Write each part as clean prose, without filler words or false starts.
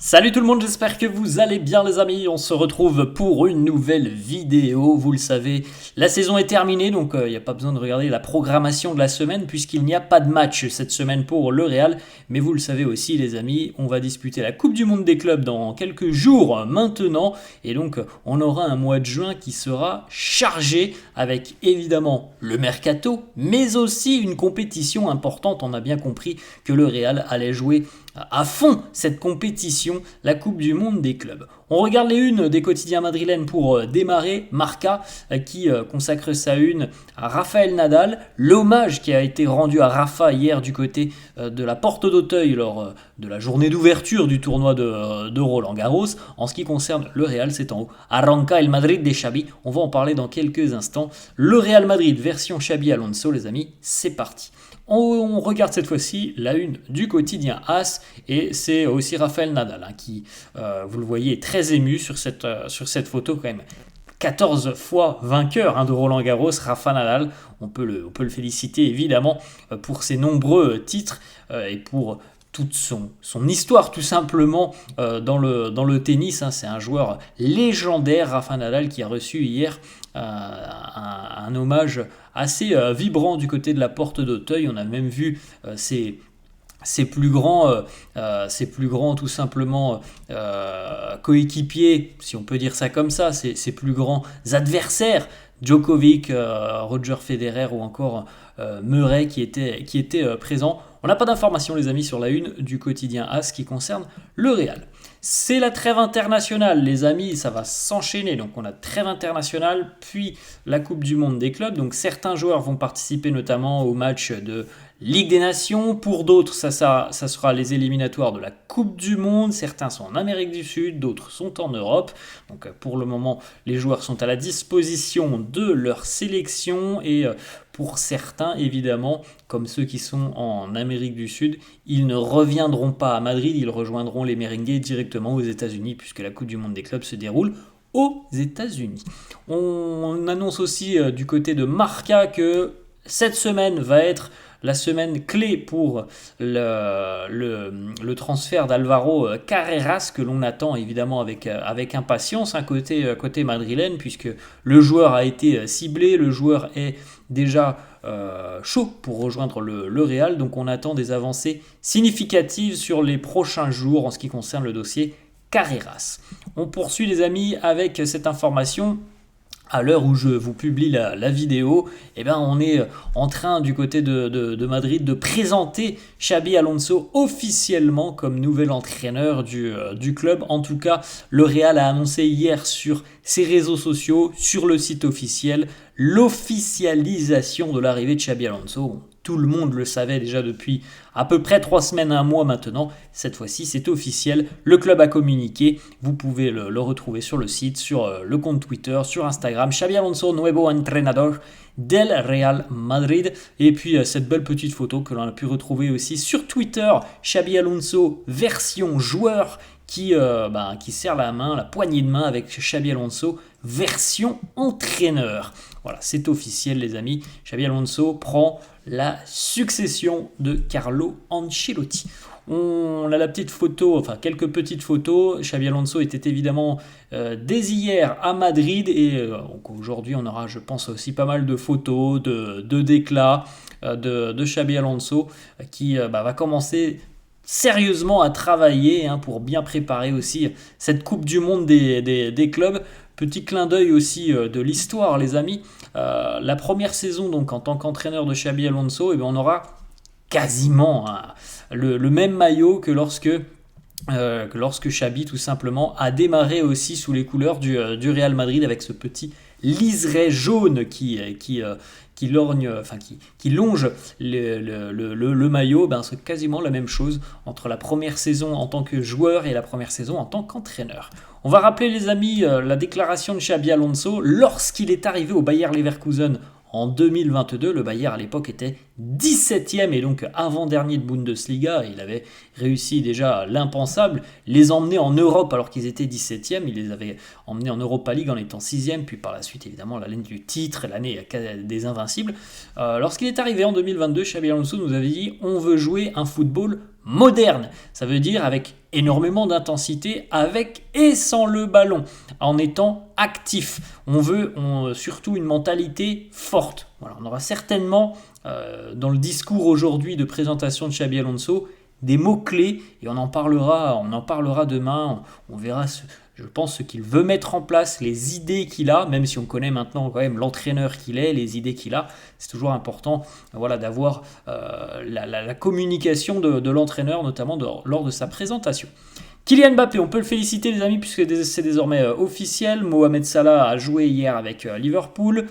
Salut tout le monde, j'espère que vous allez bien les amis, on se retrouve pour une nouvelle vidéo, vous le savez, la saison est terminée donc il n'y a pas besoin de regarder la programmation de la semaine puisqu'il n'y a pas de match cette semaine pour le Real, mais vous le savez aussi les amis, on va disputer la Coupe du Monde des clubs dans quelques jours maintenant et donc on aura un mois de juin qui sera chargé avec évidemment le mercato mais aussi une compétition importante, on a bien compris que le Real allait jouer à fond cette compétition, la Coupe du Monde des clubs. On regarde les unes des quotidiens madrilènes pour démarrer. Marca qui consacre sa une à Rafael Nadal, l'hommage qui a été rendu à Rafa hier du côté de la Porte d'Auteuil lors de la journée d'ouverture du tournoi de Roland Garros. En ce qui concerne le Real, c'est en haut. Arranca el Madrid de Xavi. On va en parler dans quelques instants. Le Real Madrid version Xabi Alonso, les amis, c'est parti. On regarde cette fois-ci la une du quotidien AS et c'est aussi Rafael Nadal qui, vous le voyez, est très ému sur cette photo quand même. 14 fois vainqueur de Roland Garros, Rafa Nadal, on peut le féliciter évidemment pour ses nombreux titres et pour toute son histoire tout simplement dans le tennis. C'est un joueur légendaire, Rafa Nadal, qui a reçu hier un hommage assez vibrant du côté de la Porte d'Auteuil. On a même vu ses plus grands tout simplement coéquipiers, si on peut dire ça comme ça, ses plus grands adversaires, Djokovic, Roger Federer ou encore Murray qui étaient présents. On n'a pas d'informations les amis sur la une du quotidien AS qui concerne le Real. C'est la trêve internationale les amis, ça va s'enchaîner. Donc on a trêve internationale puis la Coupe du Monde des clubs. Donc certains joueurs vont participer notamment au match de Ligue des Nations. Pour d'autres ça sera les éliminatoires de la Coupe du Monde. Certains sont en Amérique du Sud, d'autres sont en Europe. Donc pour le moment les joueurs sont à la disposition de leur sélection et pour certains, évidemment, comme ceux qui sont en Amérique du Sud, ils ne reviendront pas à Madrid, ils rejoindront les Merengues directement aux États-Unis, puisque la Coupe du Monde des clubs se déroule aux États-Unis. On annonce aussi du côté de Marca que cette semaine va être la semaine clé pour le transfert d'Alvaro Carreras que l'on attend évidemment avec impatience côté madrilène puisque le joueur a été ciblé, le joueur est déjà chaud pour rejoindre le Real, donc on attend des avancées significatives sur les prochains jours en ce qui concerne le dossier Carreras. On poursuit les amis avec cette information. À l'heure où je vous publie la vidéo, on est en train du côté de Madrid de présenter Xabi Alonso officiellement comme nouvel entraîneur du club. En tout cas, le Real a annoncé hier sur ses réseaux sociaux, sur le site officiel, l'officialisation de l'arrivée de Xabi Alonso. Tout le monde le savait déjà depuis à peu près 3 semaines, un mois maintenant. Cette fois-ci, c'est officiel. Le club a communiqué. Vous pouvez le retrouver sur le site, sur le compte Twitter, sur Instagram. Xabi Alonso, nuevo entrenador del Real Madrid. Et puis, cette belle petite photo que l'on a pu retrouver aussi sur Twitter. Xabi Alonso, version joueur, qui serre la poignée de main avec Xabi Alonso, version entraîneur. Voilà, c'est officiel les amis. Xabi Alonso prend la succession de Carlo Ancelotti. On a la petite photo, enfin quelques petites photos. Xabi Alonso était évidemment dès hier à Madrid et aujourd'hui on aura je pense aussi pas mal de photos, de déclats de Xabi Alonso qui va commencer sérieusement à travailler pour bien préparer aussi cette Coupe du Monde des clubs. Petit clin d'œil aussi de l'histoire les amis. La première saison donc en tant qu'entraîneur de Xabi Alonso, on aura quasiment le même maillot que lorsque Xabi tout simplement a démarré aussi sous les couleurs du Real Madrid avec ce petit liseré jaune qui longe le maillot. C'est quasiment la même chose entre la première saison en tant que joueur et la première saison en tant qu'entraîneur. On va rappeler les amis la déclaration de Xabi Alonso lorsqu'il est arrivé au Bayer Leverkusen en 2022. Le Bayer à l'époque était 17e et donc avant-dernier de Bundesliga. Il avait réussi déjà l'impensable, les emmener en Europe alors qu'ils étaient 17e. Il les avait emmenés en Europa League en étant 6e, puis par la suite évidemment l'année du titre, l'année des Invincibles. Lorsqu'il est arrivé en 2022, Xabi Alonso nous avait dit on veut jouer un football moderne. Ça veut dire avec énormément d'intensité, avec et sans le ballon, en étant actif. On veut surtout une mentalité forte. Voilà, on aura certainement, dans le discours aujourd'hui de présentation de Xabi Alonso, des mots-clés, et on en parlera demain, on verra je pense ce qu'il veut mettre en place, les idées qu'il a, même si on connaît maintenant quand même l'entraîneur qu'il est, les idées qu'il a, c'est toujours important voilà, d'avoir la communication de l'entraîneur, notamment lors de sa présentation. Kylian Mbappé, on peut le féliciter les amis, puisque c'est désormais officiel. Mohamed Salah a joué hier avec Liverpool.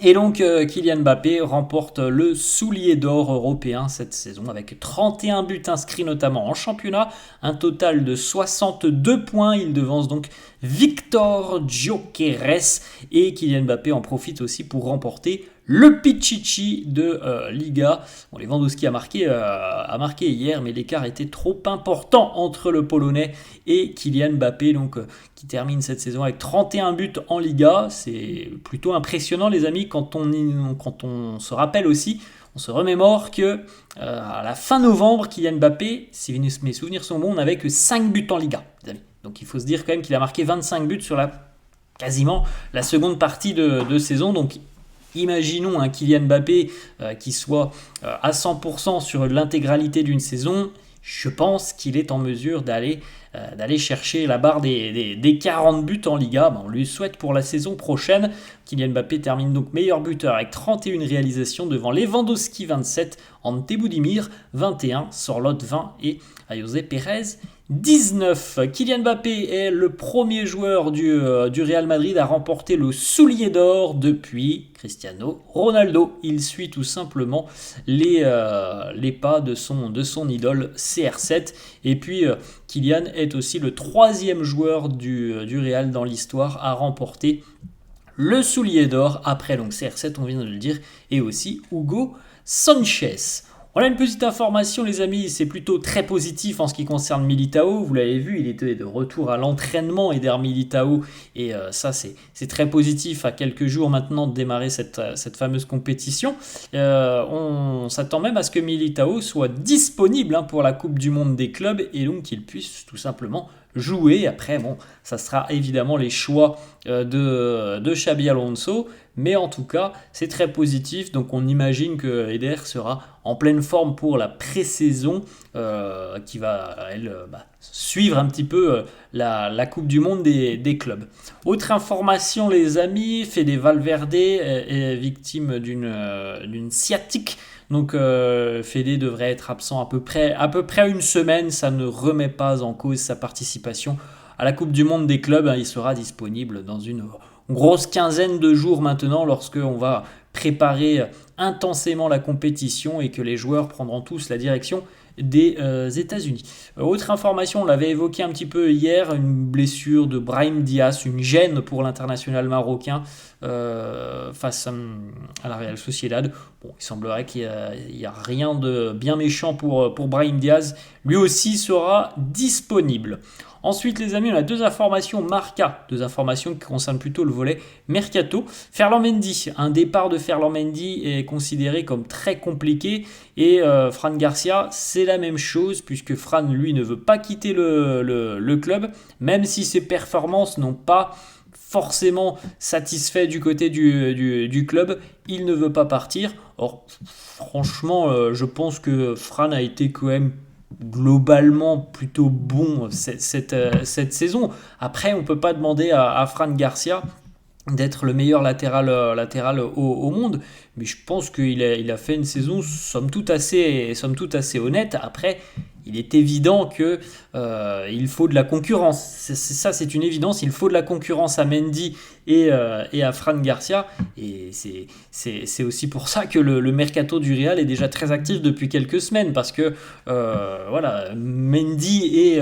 Et donc Kylian Mbappé remporte le soulier d'or européen cette saison avec 31 buts inscrits notamment en championnat, un total de 62 points, il devance donc Victor Gyökeres et Kylian Mbappé en profite aussi pour remporter le Pichichi de Liga. Bon, Lewandowski a marqué hier, mais l'écart était trop important entre le Polonais et Kylian Mbappé, donc qui termine cette saison avec 31 buts en Liga. C'est plutôt impressionnant les amis quand on se rappelle aussi, on se remémore que à la fin novembre, Kylian Mbappé, si mes souvenirs sont bons, on n'avait que 5 buts en Liga, les amis. Donc il faut se dire quand même qu'il a marqué 25 buts sur quasiment la seconde partie de saison. Donc imaginons un Kylian Mbappé qui soit à 100% sur l'intégralité d'une saison. Je pense qu'il est en mesure d'aller chercher la barre des 40 buts en Liga. On lui souhaite pour la saison prochaine. Kylian Mbappé termine donc meilleur buteur avec 31 réalisations devant Lewandowski 27, Ante Budimir 21, Sorloth 20 et Ayoze Perez 19. Kylian Mbappé est le premier joueur du Real Madrid à remporter le soulier d'or depuis Cristiano Ronaldo. Il suit tout simplement les pas de son idole CR7. Et puis Kylian est aussi le troisième joueur du Real dans l'histoire à remporter le soulier d'or après donc CR7, on vient de le dire, et aussi Hugo Sanchez. On a une petite information les amis, c'est plutôt très positif en ce qui concerne Militao. Vous l'avez vu, il était de retour à l'entraînement, Eder Militao, et ça c'est très positif à quelques jours maintenant de démarrer cette fameuse compétition. On s'attend même à ce que Militao soit disponible pour la Coupe du Monde des clubs et donc qu'il puisse tout simplement jouer. Après, ça sera évidemment les choix de Xabi Alonso, mais en tout cas, c'est très positif. Donc, on imagine que Eder sera en pleine forme pour la pré-saison qui va, suivre un petit peu la Coupe du Monde des clubs. Autre information, les amis, Fede Valverde est victime d'une sciatique. Donc Fede devrait être absent à peu près une semaine. Ça ne remet pas en cause sa participation à la Coupe du Monde des clubs. Il sera disponible dans une grosse quinzaine de jours maintenant, lorsqu'on va préparer intensément la compétition et que les joueurs prendront tous la direction des États-Unis. Autre information, on l'avait évoqué un petit peu hier, une blessure de Brahim Diaz, une gêne pour l'international marocain face à la Real Sociedad. Il semblerait qu'il n'y a rien de bien méchant pour Brahim Diaz. Lui aussi sera disponible. Ensuite, les amis, on a deux informations Marca, deux informations qui concernent plutôt le volet Mercato. Ferland Mendy, un départ de Ferland Mendy est considéré comme très compliqué et Fran Garcia, c'est la même chose puisque Fran, lui, ne veut pas quitter le club, même si ses performances n'ont pas forcément satisfait du côté du club, il ne veut pas partir. Or, franchement, je pense que Fran a été quand même globalement plutôt bon cette saison. Après, on ne peut pas demander à Fran Garcia d'être le meilleur latéral au monde, mais je pense qu'il a fait une saison somme toute assez honnête. Après, il est évident que il faut de la concurrence. C'est une évidence. Il faut de la concurrence à Mendy et à Fran Garcia. Et c'est aussi pour ça que le mercato du Real est déjà très actif depuis quelques semaines, parce que Mendy et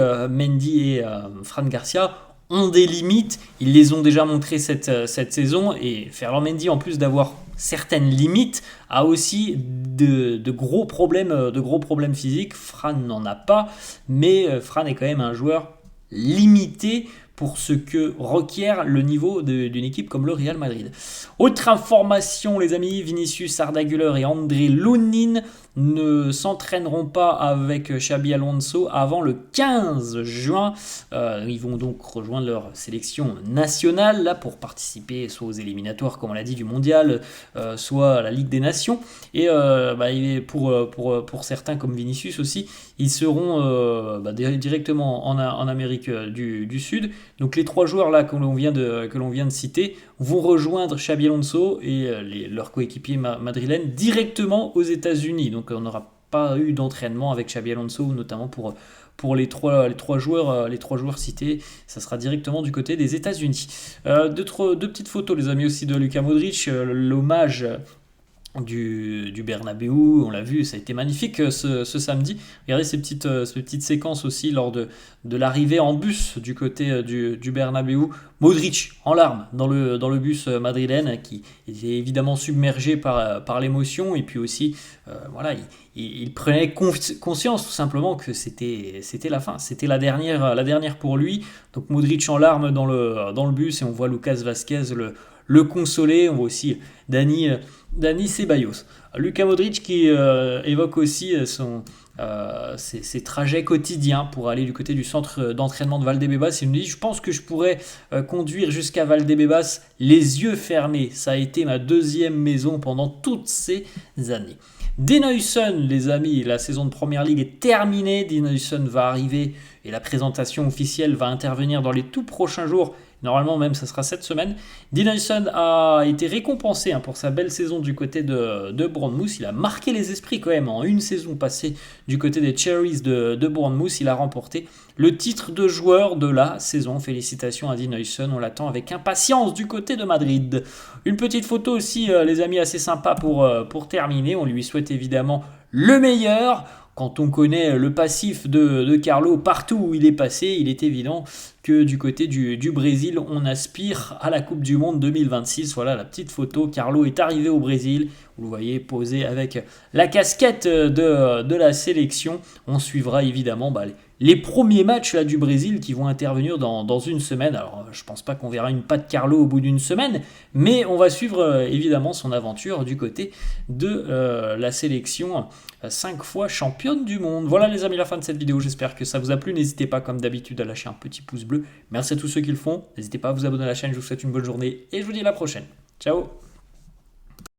Fran Garcia ont des limites, ils les ont déjà montrées cette saison, et Ferland Mendy, en plus d'avoir certaines limites, a aussi de gros problèmes physiques. Fran n'en a pas, mais Fran est quand même un joueur limité pour ce que requiert le niveau d'une équipe comme le Real Madrid. Autre information, les amis, Vinicius, Arda Güler et André Lunin ne s'entraîneront pas avec Xabi Alonso avant le 15 juin. Ils vont donc rejoindre leur sélection nationale là, pour participer soit aux éliminatoires, comme on l'a dit, du mondial, soit à la Ligue des Nations. Et pour certains, comme Vinicius aussi, ils seront directement en Amérique du Sud. Donc les 3 joueurs là que l'on vient de citer vont rejoindre Xabi Alonso et leurs coéquipiers madrilènes directement aux États-Unis. Donc on n'aura pas eu d'entraînement avec Xabi Alonso, notamment pour les trois joueurs cités. Ça sera directement du côté des États-Unis. Deux petites photos, les amis, aussi de Luka Modric. L'hommage du Bernabeu, on l'a vu, ça a été magnifique ce samedi. Regardez ces petites séquences aussi lors de l'arrivée en bus du côté du Bernabeu. Modric en larmes dans le bus madrilène, qui était évidemment submergé par l'émotion, et puis aussi voilà, il prenait conscience tout simplement que c'était la fin, c'était la dernière pour lui. Donc Modric en larmes dans le bus, et on voit Lucas Vazquez le consoler. On voit aussi Dani Ceballos. Luka Modric qui évoque aussi ses trajets quotidiens pour aller du côté du centre d'entraînement de Valdebebas. Il nous dit: je pense que je pourrais conduire jusqu'à Valdebebas les yeux fermés. Ça a été ma deuxième maison pendant toutes ces années. Dean Huijsen, les amis, la saison de Première Ligue est terminée. Dean Huijsen va arriver et la présentation officielle va intervenir dans les tout prochains jours. Normalement même, ça sera cette semaine. Dean Huijsen a été récompensé pour sa belle saison du côté de Bournemouth. Il a marqué les esprits quand même en une saison passée du côté des Cherries de Bournemouth. Il a remporté le titre de joueur de la saison. Félicitations à Dean Huijsen. On l'attend avec impatience du côté de Madrid. Une petite photo aussi, les amis, assez sympa pour terminer. On lui souhaite évidemment le meilleur. Quand on connaît le passif de Carlo partout où il est passé, il est évident que du côté du Brésil, on aspire à la Coupe du Monde 2026. Voilà la petite photo. Carlo est arrivé au Brésil. Vous le voyez posé avec la casquette de la sélection. On suivra évidemment les premiers matchs là, du Brésil qui vont intervenir dans une semaine. Alors, je ne pense pas qu'on verra une patte Carlo au bout d'une semaine, mais on va suivre évidemment son aventure du côté de la sélection 5 fois championne du monde. Voilà les amis, la fin de cette vidéo. J'espère que ça vous a plu. N'hésitez pas comme d'habitude à lâcher un petit pouce bleu. Merci à tous ceux qui le font. N'hésitez pas à vous abonner à la chaîne. Je vous souhaite une bonne journée et je vous dis à la prochaine. Ciao.